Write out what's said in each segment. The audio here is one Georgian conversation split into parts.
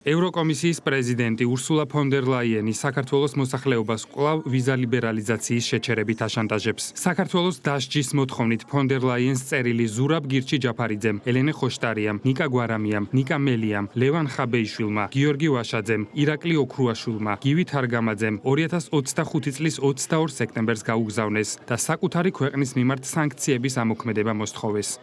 ევროკომისიის პრეზიდენტი ურსულა ფონ დერ ლაიენი საქართველოს მოსახლეობას კვლავ ვიზა ლიბერალიზაციის შეჩერებით აშანტაჟებს. საქართველოს დასჯის მოთხოვნით ფონ დერ ლაიენს წერილი ზურაბ გირჩი ჯაფარიძემ, ელენე ხოშტარიამ, ნიკა გვარამიამ, ნიკა მელიამ, ლევან ხაბეიშვილმა, გიორგი ვაშაძემ, ირაკლი ოქრუაშვილმა, გივი თარგამაძემ 2025 წლის 22 სექტემბერს გაუგზავნეს და საკუთარი ქვეყნის მიმართ სანქციების ამოქმედება მოსთხოვეს.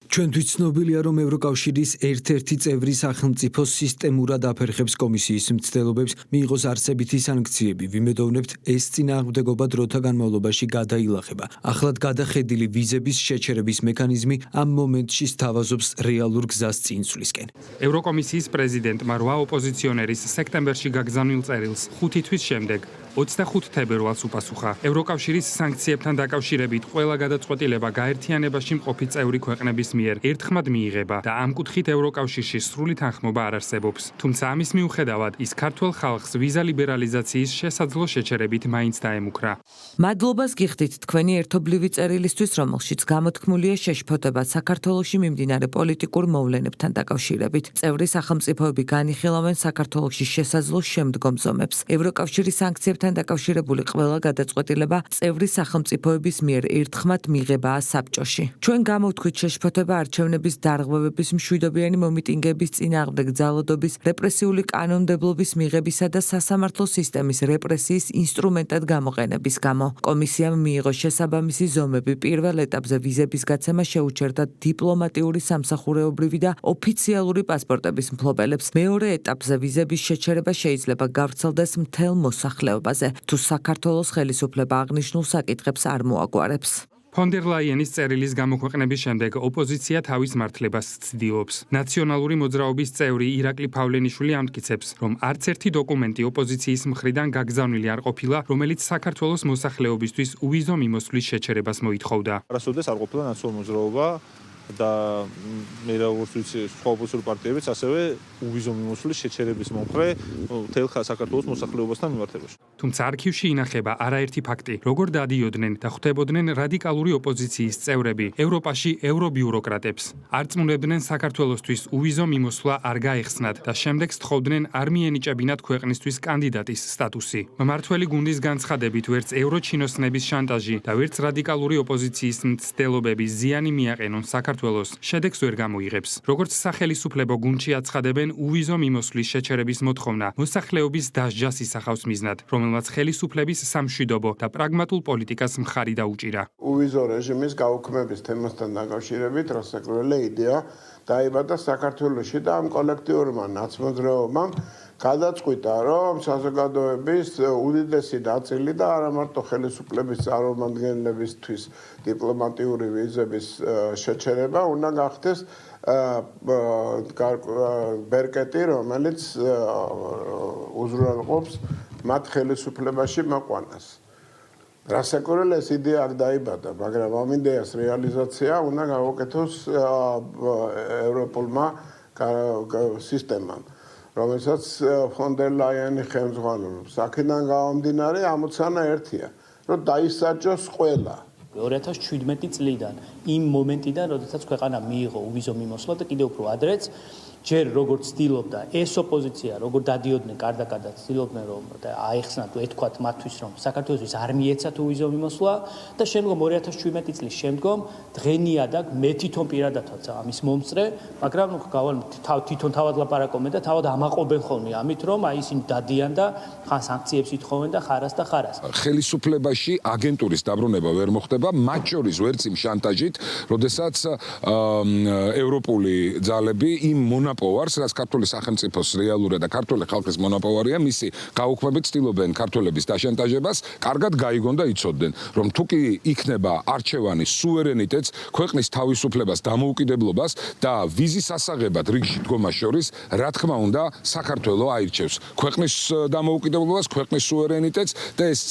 ჩვენთვის ცნობილია, რომ ევროკავშირის ერთ-ერთი წევრი სახელმწიფო სისტემურად აფერხებს კომისიის მცდელობებს მიიღოს არსებითი სანქციები. ვიმედოვნებთ, ეს წინააღმდეგობა დროთა განმავლობაში გადაილახება. ახლად გადახედილი ვიზების შეჩერების მექანიზმი ამ მომენტში სთავაზობს რეალურ გზას წინსვლისკენ. ევროკომისიის პრეზიდენტმა 8 ოპოზიციონერის სექტემბერში გაგზავნილ წერილს 5 თვის შემდეგ 25 თებერვალს უპასუხა. ევროკავშირის სანქციებთან დაკავშირებით ყველა გადაწყვეტილება გაერთიანებაში მყოფი წევრი ქვეყნების მიერ ერთხმად მიიღება და ამ კუთხით ევროკავშირში სრული თანხმობა არ არსებობს. თუმცა ამის მიუხედავად ის ქართველ ხალხს ვიზა ლიბერალიზაციის შესაძლო შეჩერებით მაინც დაემუქრა. მადლობას გიხდით თქვენი ერთობლივი წერილისთვის, რომელშიც გამოთქმულია შეშფოთება საქართველოში მიმდინარე პოლიტიკურ მოვლენებთან დაკავშირებით. წევრი სახელმწიფოები განიხილავენ საქართველოში შესაძლო შემდგომ ზომებს. ევროკავშირის სანქციებთან დაკავშირებული ყველა გადაწყვეტილება წევრი სახელმწიფოების მიერ ერთხმად მიღებაა საბჭოში. ჩვენ გამოვთქვით შეშფოთება არჩევნების დარღვევების, მშვიდობიანი მომიტინგების წინააღმდეგ ძალადობის, რეპრესიული კანონმდებლობის მიღებისა და სასამართლო სისტემის რეპრესიის ინსტრუმენტად გამოყენების გამო. კომისიამ მიიღო შესაბამისი ზომები. პირველ ეტაპზე ვიზების გაცემა შეუჩერდა დიპლომატიური, სამსახურეობრივი და ოფიციალური პასპორტების მფლობელებს. მეორე ეტაპზე ვიზების შეჩერება შეიძლება გავრცელდეს მთელ მოსახლეობაზე, თუ საქართველოს ხელისუფლება აღნიშნულ საკითხებს არ მოაგვარებს. ფონ დერ ლაიენის წერილის გამოქვეყნების შემდეგ ოპოზიცია თავის მართლებას ცდილობს. ნაციონალური მოძრაობის წევრი ირაკლი ფავლენიშვილი ამტკიცებს, რომ არც ერთი დოკუმენტი ოპოზიციის მხრიდან გაგზავნილი არ ყოფილა, რომელიც საქართველოს მოსახლეობისთვის უვიზო მიმოსვლის შეჩერებას მოითხოვდა. არასოდეს არ ყოფილა ნაციონალური მოძრაობა და მე როგორც ვიცი, სხვა ოპოზიციური პარტიებიც ასევე უვიზო მიმოსვლის შეჩერების მომხრე მთელ საქართველოს მოსახლეობასთან მიმართებაში. თუმცა არქივში ინახება არაერთი ფაქტი, როგორ დადიოდნენ და ხვდებოდნენ რადიკალური ოპოზიციის წევრები ევროპაში ევრობიუროკრატებს. არ წმუნდებდნენ საქართველოსთვის უვიზო მიმოსვლა არ გაეხსნათ და შემდეგ სთხოვდნენ არ მიენიჭებინათ ქვეყნისთვის კანდიდატის სტატუსი. მმართველი გუნდის განცხადებით, ვერც ევროჩინოსნების შანტაჟი და ვერც რადიკალური ოპოზიციის მცდელობები ზიანი მიაყენონ საქართველოს შედეგს ვერ გამოიღებს. როგორც სახელისუფლებო გუნდში აცხადებენ, უვიზო მიმოსვლის შეჩერების მოთხოვნა მოსახლეობის დასჯას ისახავს მიზნად, რომელმაც ხელისუფლების სამშვიდობო და პრაგმატულ პოლიტიკას მხარი დაუჭირა. უვიზო რეჟიმის გაუქმების თემასთან დაკავშირებით რასაკვირველია იდეა დაიბადა საქართველოში და ამ კოლექტიურმა ნაცმოძრაობამ გადაწყვიტა, რომ საზოგადოების უდიდესი ნაწილი და არა მარტო ხელისუფლების წარმომადგენლებისთვის დიპლომატიური ვიზების შეჩერება უნდა გახდეს ბერკეტი, რომელიც უზრუნველყოფს მათ ხელისუფლებაში მოყვანას. რასაკვირველია ეს იდეა აქ დაიბადა, მაგრამ ამ იდეას რეალიზაცია უნდა გავაკეთოს ევროპულმა სისტემამ, რომელსაც ფონ დერ ლაიენი ხელმძღვანელობს. აქედან გამომდინარე ამოცანა ერთია, რომ დაისაჯოს ყველა. 2017 წლიდან იმ მომენტიდან, როდესაც ქვეყანა მიიღო უვიზო მიმოსვლა და კიდევ უფრო ადრეც ჯერ როგორც ცდილობდა ეს ოპოზიცია, როგორ დადიოდნენ კარდაკარდად ცდილობდნენ რომ აეხსნათ თუ ეთქვათ მათთვის რომ საქართველოს არ მიეცათ უვიზო მიმოსვლა და შემდგომ 2017 წლის შემდგომ დღენიადაგ მე თვითონ პირადად ამის მომწრე, მაგრამ თვითონ თავად ლაპარაკობენ და თავად ამაყობენ ხოლმე ამით რომ აი ისინი დადიან და ხან სანქციებს ითხოვენ და ხარას და ხარას. ხელისუფლებაში აგენტურის დაბრუნება ვერ მოხდება, მათ შორის ვერც იმ შანტაჟით, როდესაც ევროპული ძალები იმ მონაპოვარს, რაც ქართული სახელმწიფოს რეალურად და ქართული ხალხის მონაპოვარია, მისი გაუქმებით ცდილობენ ქართველების დაშანტაჟებას, კარგად გაიგონ და იცოდნენ, რომ თუ კი იქნება არჩევანი სუვერენიტეტს, ქვეყნის თავისუფლებას, დამოუკიდებლობას და ვიზის ასაღებად რიგში დგომას შორის, რა თქმა უნდა, საქართველოს აირჩევს ქვეყნის დამოუკიდებლობას, ქვეყნის სუვერენიტეტს და ეს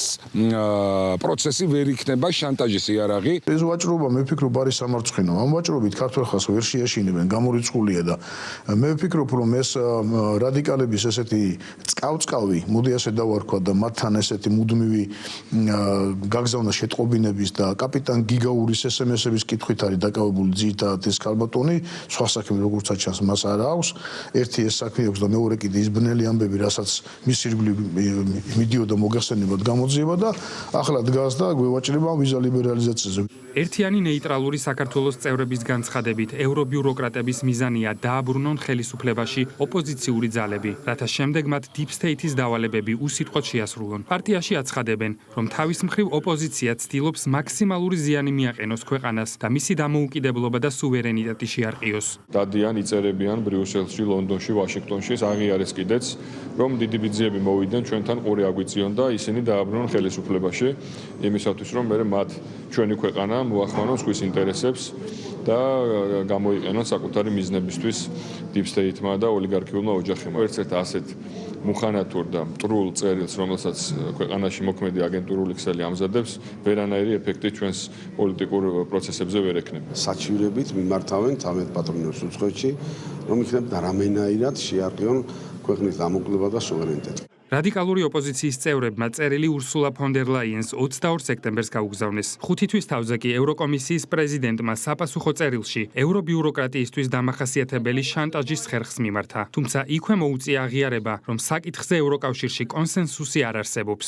პროცესი ვერ იქნება შანტაჟის იარაღი. ეს ვაჭრობა მე ვფიქრობ არის სამარცხვინო. ამ ვაჭრობით ქართველ ხალხს ვერ შეაშინებენ, გამორიცხულია და მე ვფიქრობ, რომ ეს რადიკალების ესეთი წყავწყავი, მოდი ასე დავარქვა და მათთან ესეთი მუდმივი გაგზავნა შეტყობინების და კაპიტან გიგაურის SMS-ების კითხვით არის დაკავებული ძირითადად ეს ქალბატონი, სხვა საქმე როგორც ჩანს მას არ აქვს. ერთი ეს საქმე აქვს და მეორე კიდე ის ბნელი ამბები, რასაც მის ირგვლივ მიდიოდა მოგახსენებად გამოძიება და ახლა დგას და გვევაჭრება ვიზა ლიბერალიზაციაზე. ერთიანი ნეიტრალური საქართველოს წევრების განცხადებით, ევრობიუროკრატების მიზანია დააბრუნონ ხელისუფლებაში ოპოზიციური ძალები, რათა შემდეგ მათ Deep State-ის დავალებები უსიტყვოდ შეასრულონ. პარტიაში აცხადებენ, რომ თავის მხრივ ოპოზიცია ცდილობს მაქსიმალური ზიანი მიაყენოს ქვეყანას და მისი დამოუკიდებლობა და სუვერენიტეტი შეარყიოს. დადიან, იწერებიან ბრიუსელში, ლონდონში, ვაშინგტონში, აღიარეს კიდეც, რომ დიდი ბიძიები მოვიდნენ ჩვენთან ყური აგვიწიონ და ისინი დააბრუნონ ხელისუფლებაში, იმისათვის რომ მე მათ ჩვენი ქვეყანა მოახმაროს ხვის ინტერესებს და გამოიყენონ საკუთარი მიზნებისთვის Deep State-მა და ოლიგარქიულმა ოჯახებმა. ერთ-ერთ ასეთ მუხანათურ და მტრულ წერილს, რომელსაც ქვეყანაში მოქმედი აგენტურული ქსელი ამზადებს, ვერანაირი ეფექტი ჩვენს პოლიტიკურ პროცესებზე ვერ ექნება. საჩივრებით მიმართავენ თავად პატრონებს უცხოეთში, რომ იქნებოდა რამენაირად შეარყიონ ქვეყნის დამოუკიდებლობა და სუვერენიტეტი. რადიკალური ოპოზიციის წევრებმა წერილი ურსულა ფონ დერ ლაიენს 22 სექტემბერს გაუგზავნეს. 5 თვის თავზე კი ევროკომისიის პრეზიდენტმა საპასუხო წერილში ევრობიუროკრატიისთვის დამახასიათებელი შანტაჟის ხერხს მიმართა. თუმცა იქვე მოუწია აღიარება, რომ საკითხზე ევროკავშირში კონსენსუსი არ არსებობს.